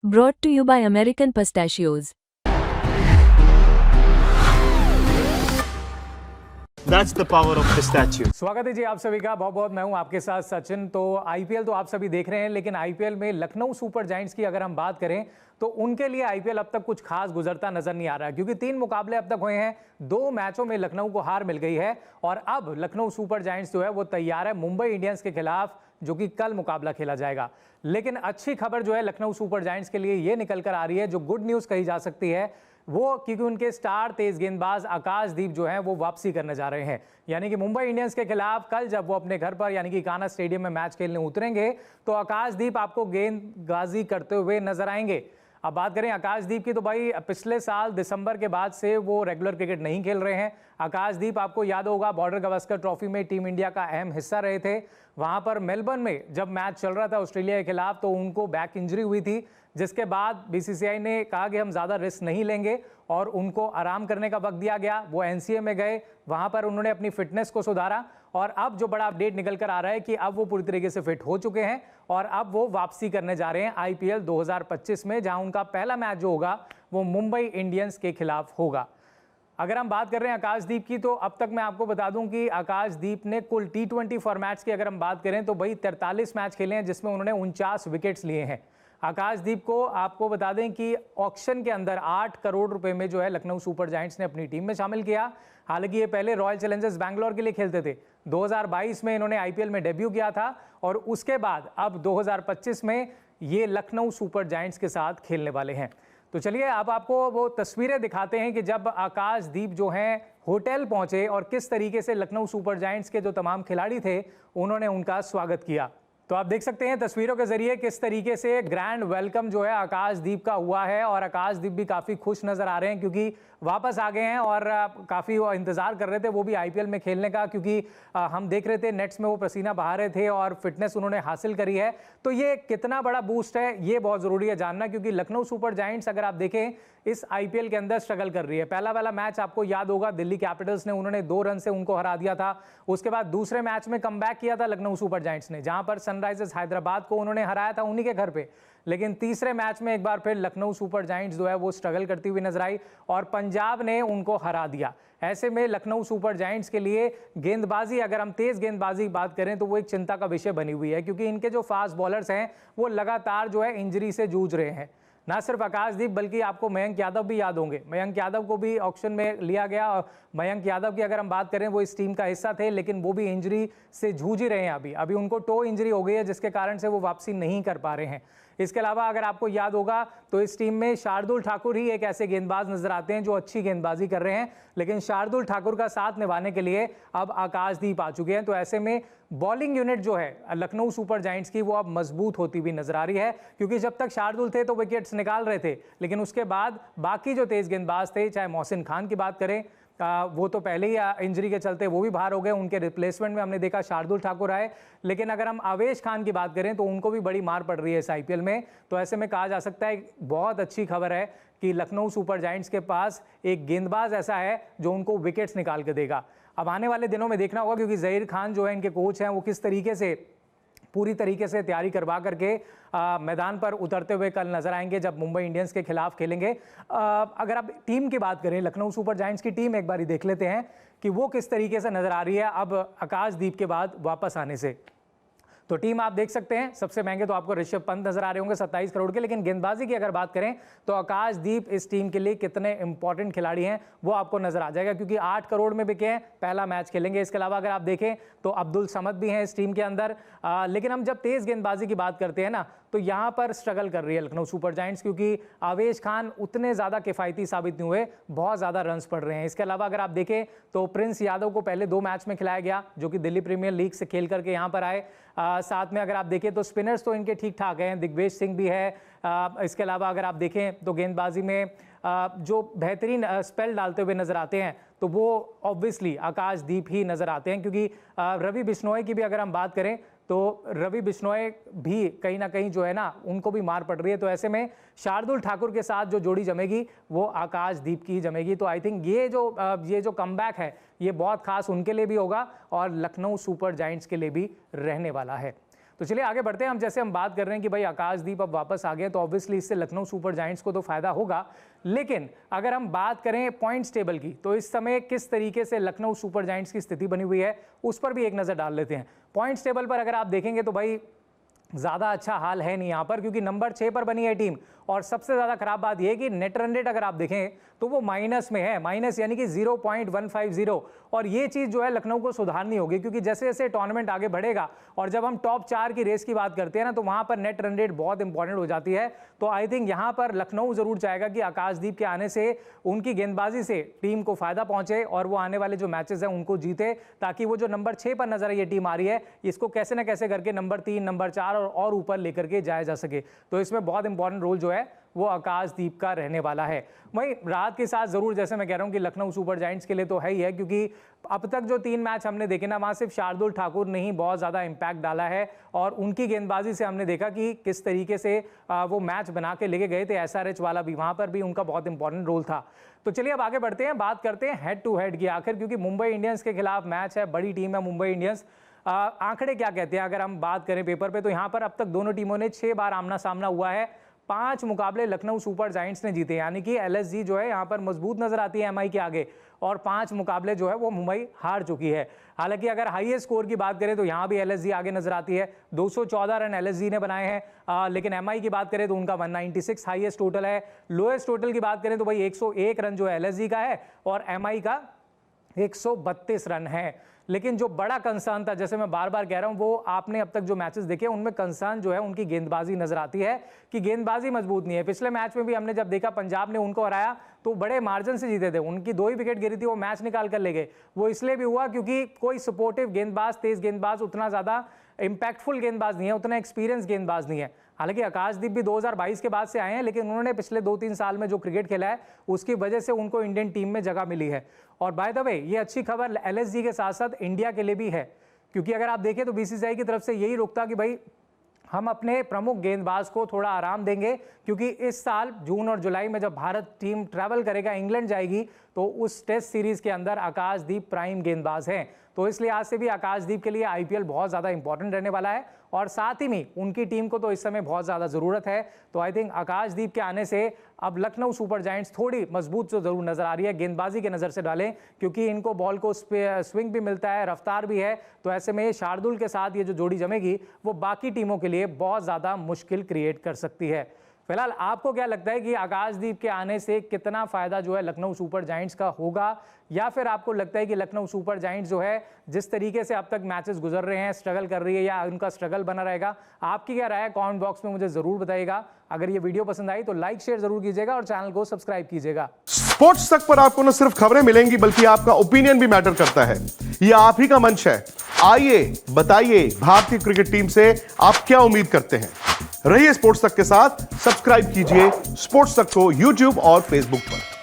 Brought to you by American Pistachios. That's the power of pistachio. स्वागत है जी आप सभी का बहुत बहुत। मैं हूं आपके साथ सचिन। तो आईपीएल तो आप सभी देख रहे हैं, लेकिन आईपीएल में लखनऊ सुपर जायंट्स की अगर हम बात करें तो उनके लिए आईपीएल अब तक कुछ खास गुजरता नजर नहीं आ रहा है, क्योंकि 3 मुकाबले अब तक हुए हैं। 2 मैचों में लखनऊ को हार मिल गई है और अब लखनऊ सुपर जायंट्स जो है वो तैयार है मुंबई इंडियंस के खिलाफ, जो कि कल मुकाबला खेला जाएगा। लेकिन अच्छी खबर जो है लखनऊ सुपर जायंट्स के लिए ये निकल कर आ रही है, जो गुड न्यूज कही जा सकती है वो, क्योंकि उनके स्टार तेज गेंदबाज आकाशदीप जो है वो वापसी करने जा रहे हैं। यानी कि मुंबई इंडियंस के खिलाफ कल जब वो अपने घर पर यानी कि कान्हा स्टेडियम में मैच खेलने उतरेंगे तो आकाशदीप आपको गेंदबाजी करते हुए नजर आएंगे। अब बात करें आकाशदीप की तो भाई पिछले साल दिसंबर के बाद से वो रेगुलर क्रिकेट नहीं खेल रहे हैं। आकाशदीप आपको याद होगा बॉर्डर गावस्कर ट्रॉफी में टीम इंडिया का अहम हिस्सा रहे थे। वहां पर मेलबर्न में जब मैच चल रहा था ऑस्ट्रेलिया के खिलाफ तो उनको बैक इंजरी हुई थी, जिसके बाद बीसीसीआई ने कहा कि हम ज़्यादा रिस्क नहीं लेंगे और उनको आराम करने का वक्त दिया गया। वो एनसीए में गए, वहां पर उन्होंने अपनी फिटनेस को सुधारा और अब जो बड़ा अपडेट निकल कर आ रहा है कि अब वो पूरी तरीके से फिट हो चुके हैं और अब वो वापसी करने जा रहे हैं आईपीएल 2025 में, जहां उनका पहला मैच जो होगा वो मुंबई इंडियंस के खिलाफ होगा। अगर हम बात कर रहे हैं आकाशदीप की तो अब तक मैं आपको बता दूं कि आकाशदीप ने कुल T20 फॉर्मेट्स की अगर हम बात करें तो भाई 43 मैच खेले हैं, जिसमें उन्होंने 49 विकेट्स लिए हैं। आकाशदीप को आपको बता दें कि ऑक्शन के अंदर 8 करोड़ रुपए में जो है लखनऊ सुपर जायंट्स ने अपनी टीम में शामिल किया। हालांकि ये पहले रॉयल चैलेंजर्स बैंगलोर के लिए खेलते थे। 2022 में इन्होंने आईपीएल में डेब्यू किया था और उसके बाद अब 2025 में ये लखनऊ सुपर जायंट्स के साथ खेलने वाले हैं। तो चलिए अब आपको वो तस्वीरें दिखाते हैं कि जब आकाशदीप जो हैं होटल पहुंचे और किस तरीके से लखनऊ सुपर जायंट्स के जो तमाम खिलाड़ी थे उन्होंने उनका स्वागत किया। तो आप देख सकते हैं तस्वीरों के जरिए किस तरीके से ग्रैंड वेलकम जो है आकाशदीप का हुआ है और आकाशदीप भी काफ़ी खुश नज़र आ रहे हैं, क्योंकि वापस आ गए हैं और काफ़ी वो इंतज़ार कर रहे थे वो भी आईपीएल में खेलने का, क्योंकि हम देख रहे थे नेट्स में वो पसीना बहा रहे थे और फिटनेस उन्होंने हासिल करी है। तो ये कितना बड़ा बूस्ट है ये बहुत ज़रूरी है जानना, क्योंकि लखनऊ सुपर जायंट्स अगर आप देखें इस आईपीएल के अंदर स्ट्रगल कर रही है। पहला वाला मैच आपको याद होगा दिल्ली कैपिटल्स ने उन्होंने 2 रन से उनको हरा दिया था। उसके बाद दूसरे मैच में कमबैक किया था लखनऊ सुपर जायंट्स ने, जहां पर सनराइजर्स हैदराबाद को उन्होंने हराया था उन्हीं के घर पे। लेकिन तीसरे मैच में एक बार फिर लखनऊ सुपर जायंट्स जो है वो स्ट्रगल करती हुई नजर आई और पंजाब ने उनको हरा दिया। ऐसे में लखनऊ सुपर जायंट्स के लिए गेंदबाजी, अगर हम तेज गेंदबाजी की बात करें तो वो एक चिंता का विषय बनी हुई है, क्योंकि इनके जो फास्ट बॉलर्स हैं वो लगातार जो है इंजरी से जूझ रहे हैं। ना सिर्फ आकाशदीप बल्कि आपको मयंक यादव भी याद होंगे। मयंक यादव को भी ऑक्शन में लिया गया और मयंक यादव की अगर हम बात करें वो इस टीम का हिस्सा थे, लेकिन वो भी इंजरी से जूझ ही रहे हैं। अभी उनको टो इंजरी हो गई है, जिसके कारण से वो वापसी नहीं कर पा रहे हैं। इसके अलावा अगर आपको याद होगा तो इस टीम में शार्दुल ठाकुर ही एक ऐसे गेंदबाज नजर आते हैं जो अच्छी गेंदबाजी कर रहे हैं, लेकिन शार्दुल ठाकुर का साथ निभाने के लिए अब आकाशदीप आ चुके हैं। तो ऐसे में बॉलिंग यूनिट जो है लखनऊ सुपर जायंट्स की वो अब मजबूत होती हुई नजर आ रही है, क्योंकि जब तक शार्दुल थे तो विकेट्स निकाल रहे थे, लेकिन उसके बाद बाकी जो तेज गेंदबाज थे, चाहे मोहसिन खान की बात करें, वो तो पहले ही इंजरी के चलते वो भी बाहर हो गए। उनके रिप्लेसमेंट में हमने देखा शार्दुल ठाकुर आए, लेकिन अगर हम आवेश खान की बात करें तो उनको भी बड़ी मार पड़ रही है इस आईपीएल में। तो ऐसे में कहा जा सकता है बहुत अच्छी खबर है कि लखनऊ सुपर जायंट्स के पास एक गेंदबाज ऐसा है जो उनको विकेट्स निकाल के देगा। अब आने वाले दिनों में देखना होगा, क्योंकि जहीर खान जो है इनके कोच हैं वो किस तरीके से पूरी तरीके से तैयारी करवा करके मैदान पर उतरते हुए कल नजर आएंगे जब मुंबई इंडियंस के खिलाफ खेलेंगे। अगर आप टीम की बात करें, लखनऊ सुपर जायंट्स की टीम एक बार देख लेते हैं कि वो किस तरीके से नजर आ रही है अब आकाशदीप के बाद वापस आने से। तो टीम आप देख सकते हैं, सबसे महंगे तो आपको ऋषभ पंत नजर आ रहे होंगे 27 करोड़ के, लेकिन गेंदबाजी की अगर बात करें तो आकाशदीप इस टीम के लिए कितने इंपॉर्टेंट खिलाड़ी हैं वो आपको नजर आ जाएगा, क्योंकि 8 करोड़ में बिके हैं, पहला मैच खेलेंगे। इसके अलावा अगर आप देखें तो अब्दुल समद भी हैं इस टीम के अंदर। लेकिन हम जब तेज गेंदबाजी की बात करते हैं ना तो यहाँ पर स्ट्रगल कर रही है लखनऊ सुपर जायंट्स, क्योंकि आवेश खान उतने ज़्यादा किफ़ायती साबित नहीं हुए, बहुत ज़्यादा रन्स पड़ रहे हैं। इसके अलावा अगर आप देखें तो प्रिंस यादव को पहले 2 मैच में खिलाया गया, जो कि दिल्ली प्रीमियर लीग से खेल करके यहाँ पर आए। साथ में अगर आप देखें तो स्पिनर्स तो इनके ठीक ठाक हैं, दिग्विजय सिंह भी है। इसके अलावा अगर आप देखें तो गेंदबाजी में जो बेहतरीन स्पेल डालते हुए नजर आते हैं तो वो ऑब्वियसली आकाशदीप ही नजर आते हैं, क्योंकि रवि बिश्नोई की भी अगर हम बात करें तो रवि बिश्नोई भी कहीं ना कहीं जो है ना उनको भी मार पड़ रही है। तो ऐसे में शार्दुल ठाकुर के साथ जो जोड़ी जमेगी वो आकाशदीप की जमेगी। तो आई थिंक ये जो कमबैक है ये बहुत खास उनके लिए भी होगा और लखनऊ सुपर जायंट्स के लिए भी रहने वाला है। तो चलिए आगे बढ़ते हैं। हम जैसे हम बात कर रहे हैं कि भाई आकाशदीप अब वापस आ गए, तो ऑब्वियसली इससे लखनऊ सुपर जायंट्स को तो फायदा होगा, लेकिन अगर हम बात करें पॉइंट्स टेबल की, तो इस समय किस तरीके से लखनऊ सुपर जायंट्स की स्थिति बनी हुई है उस पर भी एक नजर डाल लेते हैं। पॉइंट्स टेबल पर अगर आप देखेंगे तो भाई ज़्यादा अच्छा हाल है नहीं यहाँ पर, क्योंकि नंबर 6 पर बनी है टीम, और सबसे ज़्यादा खराब बात यह है कि नेट रन रेट अगर आप देखें तो वो माइनस में है, माइनस यानी कि 0.150, और ये चीज़ जो है लखनऊ को सुधारनी होगी, क्योंकि जैसे जैसे टूर्नामेंट आगे बढ़ेगा और जब हम टॉप 4 की रेस की बात करते हैं ना, तो वहाँ पर नेट रन रेट बहुत इंपॉर्टेंट हो जाती है। तो आई थिंक यहाँ पर लखनऊ ज़रूर चाहेगा कि आकाशदीप के आने से उनकी गेंदबाजी से टीम को फायदा पहुँचे और वो आने वाले जो मैचेस हैं उनको जीते, ताकि वो जो नंबर 6 पर नजर ये टीम आ रही है इसको कैसे ना कैसे करके नंबर 3, नंबर 4 और ऊपर लेकर के जाया जा सके। तो इसमें बहुत इंपॉर्टेंट रोल जो है वो आकाशदीप का रहने वाला है। वहीं राहत के साथ जरूर जैसे मैं कह रहा हूं कि लखनऊ सुपर जायंट्स के लिए तो है ही है, क्योंकि अब तक जो 3 मैच हमने देखे ना, वहां सिर्फ शार्दुल ठाकुर ने ही बहुत ज्यादा इंपैक्ट डाला है, और उनकी गेंदबाजी से हमने देखा कि किस तरीके से वो मैच बना के लेके गए थे। SRH वाला भी, वहां पर भी उनका बहुत इंपॉर्टेंट रोल था। तो चलिए अब आगे बढ़ते हैं, बात करते हैं हेड टू हेड की आखिर, क्योंकि मुंबई इंडियंस के खिलाफ मैच है, बड़ी टीम है मुंबई इंडियंस। आंकड़े क्या कहते हैं अगर हम बात करें पेपर पे, तो यहाँ पर अब तक दोनों टीमों ने 6 बार आमना सामना हुआ है। 5 मुकाबले लखनऊ सुपर जायंट्स ने जीते, यानी कि LSG जो है यहाँ पर मजबूत नजर आती है MI के आगे, और 5 मुकाबले जो है वो मुंबई हार चुकी है। हालांकि अगर हाईएस्ट स्कोर की बात करें तो यहाँ भी LSG आगे नजर आती है, 214 रन LSG ने बनाए हैं, लेकिन MI की बात करें तो उनका 196 हाईएस्ट टोटल है। लोएस्ट टोटल की बात करें तो भाई 101 रन जो है LSG का है और MI का 132 रन है। लेकिन जो बड़ा कंसर्न था, जैसे मैं बार बार कह रहा हूं, वो आपने अब तक जो मैचेस देखे उनमें कंसर्न जो है उनकी गेंदबाजी नजर आती है कि गेंदबाजी मजबूत नहीं है। पिछले मैच में भी हमने जब देखा पंजाब ने उनको हराया तो बड़े मार्जिन से जीते थे, उनकी 2 ही विकेट गिरी थी, वो मैच निकाल कर ले गए। वो इसलिए भी हुआ क्योंकि कोई सपोर्टिव गेंदबाज, तेज गेंदबाज, उतना ज्यादा इंपैक्टफुल गेंदबाज नहीं है, उतना एक्सपीरियंस गेंदबाज नहीं है। हालांकि आकाशदीप भी 2022 के बाद से आए हैं, लेकिन उन्होंने पिछले 2-3 साल में जो क्रिकेट खेला है उसकी वजह से उनको इंडियन टीम में जगह मिली है। और बाय द वे ये अच्छी खबर LSG के साथ साथ इंडिया के लिए भी है, क्योंकि अगर आप देखें तो BCCI की तरफ से यही रुख था कि भाई हम अपने प्रमुख गेंदबाज को थोड़ा आराम देंगे, क्योंकि इस साल जून और जुलाई में जब भारत टीम ट्रैवल करेगा, इंग्लैंड जाएगी, तो उस टेस्ट सीरीज के अंदर आकाशदीप प्राइम गेंदबाज हैं। तो इस लिहाज से भी आकाशदीप के लिए IPL बहुत ज़्यादा इंपॉर्टेंट रहने वाला है, और साथ ही में उनकी टीम को तो इस समय बहुत ज़्यादा ज़रूरत है। तो आई थिंक आकाशदीप के आने से अब लखनऊ सुपर जायंट्स थोड़ी मजबूत तो ज़रूर नज़र आ रही है। गेंदबाजी के नज़र से डालें, क्योंकि इनको बॉल को स्विंग भी मिलता है, रफ्तार भी है, तो ऐसे में शार्दुल के साथ ये जो जोड़ी जमेगी वो बाकी टीमों के लिए बहुत ज़्यादा मुश्किल क्रिएट कर सकती है। फिलहाल आपको क्या लगता है कि आकाशदीप के आने से कितना फायदा जो है लखनऊ सुपर जायंट्स का होगा, या फिर आपको लगता है कि लखनऊ सुपर जायंट्स जो है जिस तरीके से अब तक मैचेस गुजर रहे हैं, स्ट्रगल कर रही है, या उनका स्ट्रगल बना रहेगा? आपकी क्या राय है कमेंट बॉक्स में मुझे जरूर बताइएगा। अगर ये वीडियो पसंद आई तो लाइक शेयर जरूर कीजिएगा और चैनल को सब्सक्राइब कीजिएगा। स्पोर्ट्स तक पर आपको न सिर्फ खबरें मिलेंगी बल्कि आपका ओपिनियन भी मैटर करता है। ये आप ही का मंच है, आइए बताइए भारतीय क्रिकेट टीम से आप क्या उम्मीद करते हैं। रहिए स्पोर्ट्स तक के साथ, सब्सक्राइब कीजिए स्पोर्ट्स तक को YouTube और Facebook पर।